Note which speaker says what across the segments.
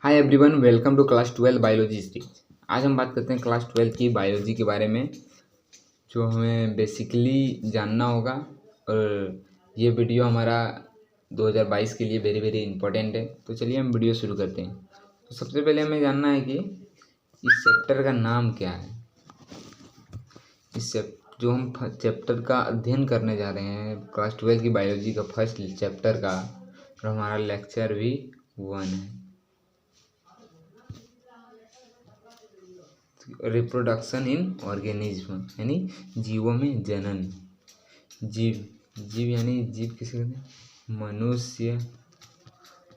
Speaker 1: Hi everyone, welcome to class 12 biology stream. आज हम बात करते हैं क्लास 12 की बायोलॉजी के बारे में, जो हमें बेसिकली जानना होगा। और ये वीडियो हमारा 2022 के लिए वेरी वेरी इंपॉर्टेंट है। तो चलिए हम वीडियो शुरू करते हैं। तो सबसे पहले हमें जानना है कि इस चैप्टर का नाम क्या है। जो हम चैप्टर का अध्ययन करने जा रहे हैं, क्लास 12 की बायोलॉजी का फर्स्ट चैप्टर का, और हमारा लेक्चर भी 1 है। रिप्रोडक्शन इन ऑर्गेनिज्म यानी जीवों में जनन। जीव यानी जीव किसे कहते हैं? मनुष्य,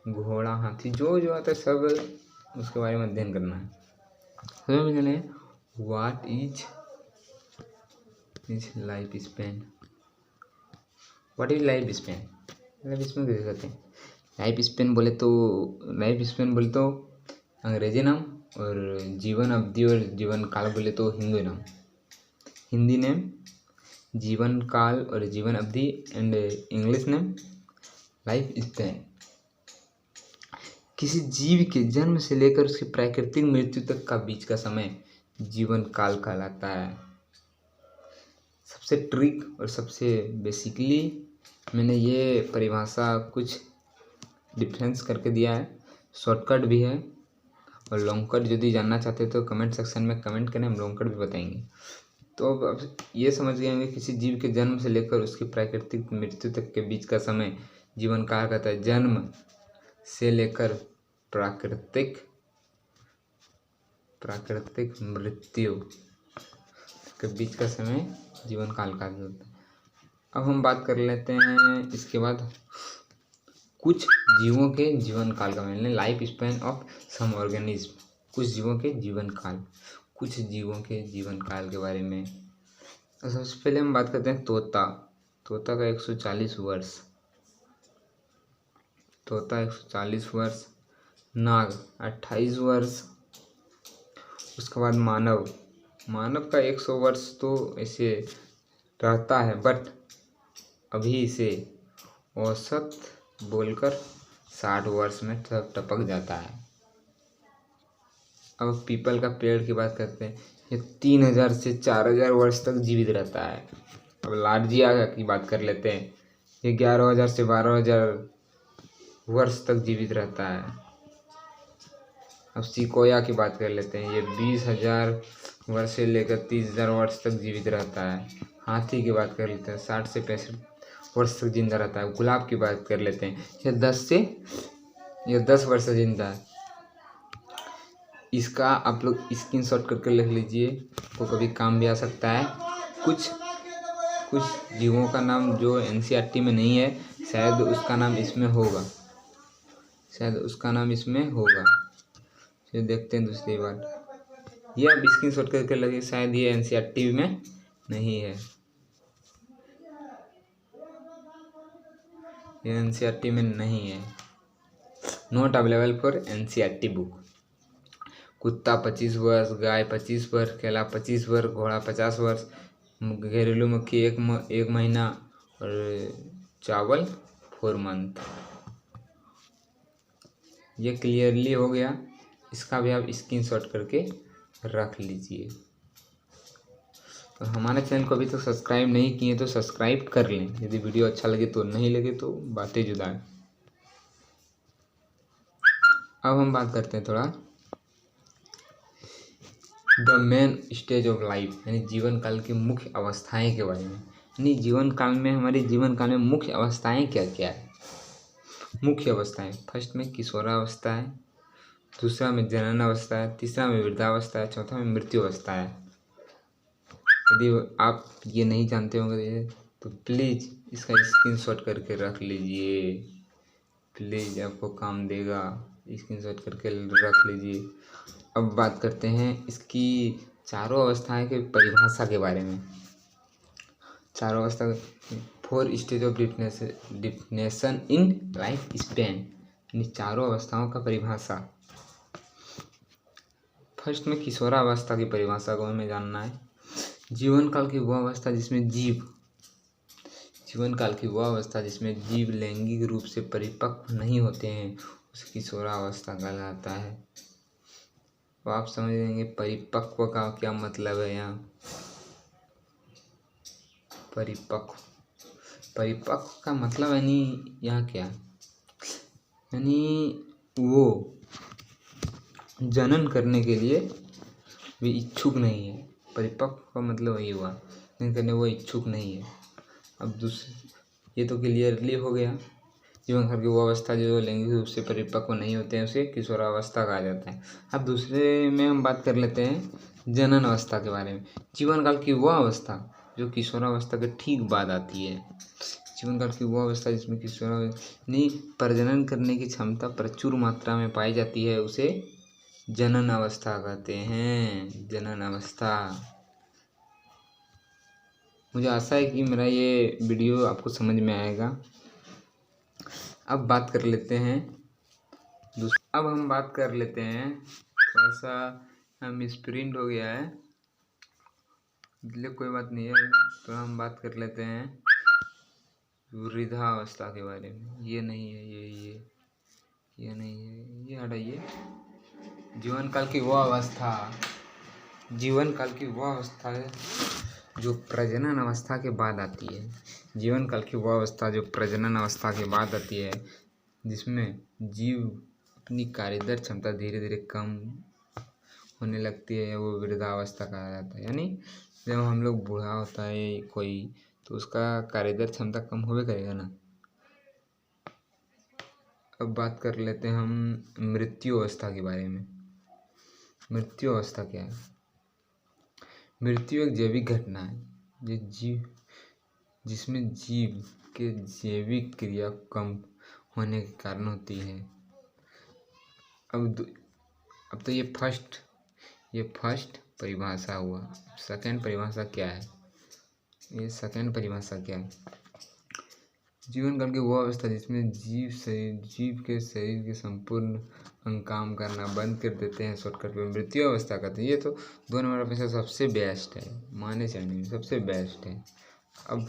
Speaker 1: घोड़ा, हाथी, जो जो आता है सब उसके बारे में अध्ययन करना है। सबसे पहले what is life span. What is life span? Life span कैसे कहते हैं? लाइफ स्पैन बोले तो अंग्रेजी नाम, और जीवन अवधि और जीवन काल बोले तो हिंदी नेम जीवन काल और जीवन अवधि, and English name life span. किसी जीव के जन्म से लेकर उसकी प्राकृतिक मृत्यु तक का बीच का समय जीवन काल कहलाता है। सबसे ट्रिक और सबसे बेसिकली मैंने ये परिभाषा कुछ डिफरेंस करके दिया है। शॉर्टकट भी है और लॉन्ग कट यदि जानना चाहते हो तो कमेंट सेक्शन में कमेंट करें, हम लॉन्ग कट भी बताएंगे। तो अब ये समझ गए होंगे, किसी जीव के जन्म से लेकर उसकी प्राकृतिक मृत्यु तक के बीच का समय जीवन काल कहता है। जन्म से लेकर प्राकृतिक मृत्यु के बीच का समय जीवन काल का होता है। अब हम बात कर लेते हैं इसके बाद कुछ जीवों के जीवन काल का, मतलब life span of some organism. कुछ जीवों के जीवन काल के बारे में। तो सबसे पहले हम बात करते हैं तोता का 140 वर्ष। तोता 140 वर्ष। नाग 28 वर्ष। उसके बाद मानव का 100 वर्ष तो ऐसे रहता है, बट अभी इसे औसत बोलकर 60 वर्ष में टपक जाता है। अब पीपल का पेड़ की बात करते हैं, ये 3000 से 4000 वर्ष तक जीवित रहता है। अब लार्जिया की बात कर लेते हैं, ये 11000 से 12000 वर्ष तक जीवित रहता है। अब सिकोया की बात कर लेते हैं, ये 20000 वर्ष से लेकर 30000 वर्ष तक जीवित रहता है। हाथी की बात कर लेते हैं, 60 से 65 वर्ष तक जिंदा रहता है। गुलाब की बात कर लेते हैं, ये 10 वर्ष से जिंदा है। इसका आप लोग स्क्रीनशॉट करके लिख लीजिए, तो कभी काम भी आ सकता है। कुछ जीवों का नाम जो एनसीईआरटी में नहीं है, शायद उसका नाम इसमें होगा। फिर देखते हैं दूसरी बार, ये आप स्क्रीनशॉट करके लगे, शायद ये एनसीईआरटी में नहीं है, ये एनसीईआरटी में नहीं है। Not available for NCERT book. कुत्ता 25 वर्ष, गाय 25 वर्ष, केला 25 वर्ष, घोड़ा 50 वर्ष, घरेलू मक्खी 1 महीना, और चावल 4 मंथ। ये क्लियरली हो गया। इसका भी आप स्क्रीनशॉट करके रख लीजिए। और हमारे चैनल को अभी तक सब्सक्राइब नहीं किए तो सब्सक्राइब कर लें। यदि वीडियो अच्छा लगे तो, नहीं लगे तो बातें जुदा है। अब हम बात करते हैं थोड़ा the main stage of life, यानी जीवन काल की मुख्य अवस्थाएं के बारे में। यानी हमारे जीवन काल में मुख्य अवस्थाएं क्या क्या है। मुख्य अवस्थाएं, फर्स्ट में किशोरावस्था है, दूसरा में जनन अवस्था है, तीसरा में वृद्धावस्था है, चौथा में मृत्यु अवस्था है। यदि आप ये नहीं जानते होंगे तो प्लीज़ इसका स्क्रीनशॉट करके रख लीजिए, प्लीज़ आपको काम देगा। स्क्रीनशॉट करके रख लीजिए। अब बात करते हैं इसकी चारों अवस्थाएं के परिभाषा के बारे में। चारों अवस्था, 4 stage of definition in life span, यानी चारों अवस्थाओं का परिभाषा। फर्स्ट में किशोरावस्था की परिभाषा को हमें जानना है। जीवन काल की वह अवस्था जिसमें जीव लैंगिक रूप से परिपक्व नहीं होते हैं उसे किशोरावस्था कहलाता है। तो आप समझ लेंगे परिपक्व का क्या मतलब है यहाँ। परिपक्व का मतलब यानी यहाँ क्या, यानी वो जनन करने के लिए वे इच्छुक नहीं है। परिपक्व का मतलब वही हुआ, जनन करने वो इच्छुक नहीं है। अब दूसरे, ये तो क्लियरली हो गया। जीवन काल की वो अवस्था जो लैंगिक रूप से परिपक्व नहीं होते हैं उसे किशोरावस्था कहा जाता है। अब दूसरे में हम बात कर लेते हैं जनन अवस्था के बारे में। जीवन काल की वो अवस्था जो किशोरावस्था के ठीक बाद आती है। जीवन काल की वो अवस्था जिसमें किशोरावस्था प्रजनन करने की क्षमता प्रचुर मात्रा में पाई जाती है, उसे जनन अवस्था कहते हैं। जनन अवस्था। मुझे आशा है कि मेरा ये वीडियो आपको समझ में आएगा। अब बात कर लेते हैं अब हम बात कर लेते हैं, थोड़ा सा मिसप्रिंट हो गया है, इसलिए कोई बात नहीं है। तो हम बात कर लेते हैं वृद्धावस्था के बारे में। ये नहीं है, ये नहीं है, ये हटाइए। जीवन काल की वो अवस्था है जो प्रजनन अवस्था के बाद आती है। जीवन काल की वो अवस्था जो प्रजनन अवस्था के बाद आती है, जिसमें जीव अपनी कार्यदर क्षमता धीरे धीरे कम होने लगती है, वो वृद्धावस्था कहा जाता है। यानी जब हम लोग बूढ़ा होता है कोई, तो उसका कार्यदर क्षमता कम होवे करेगा ना। अब बात कर लेते हैं हम मृत्यु अवस्था के बारे में। मृत्यु अवस्था क्या है? मृत्यु एक जैविक घटना है जिसमें जीव के जैविक क्रिया कम होने के कारण होती है। अब तो ये फर्स्ट परिभाषा हुआ। सेकंड परिभाषा क्या है? जीवन काल की वो अवस्था जिसमें जीव के शरीर के संपूर्ण अंग काम करना बंद कर देते हैं, शॉर्टकट में मृत्यु अवस्था कहते हैं। ये तो 2 नंबर पे सबसे बेस्ट है, माने जाने में सबसे बेस्ट है। अब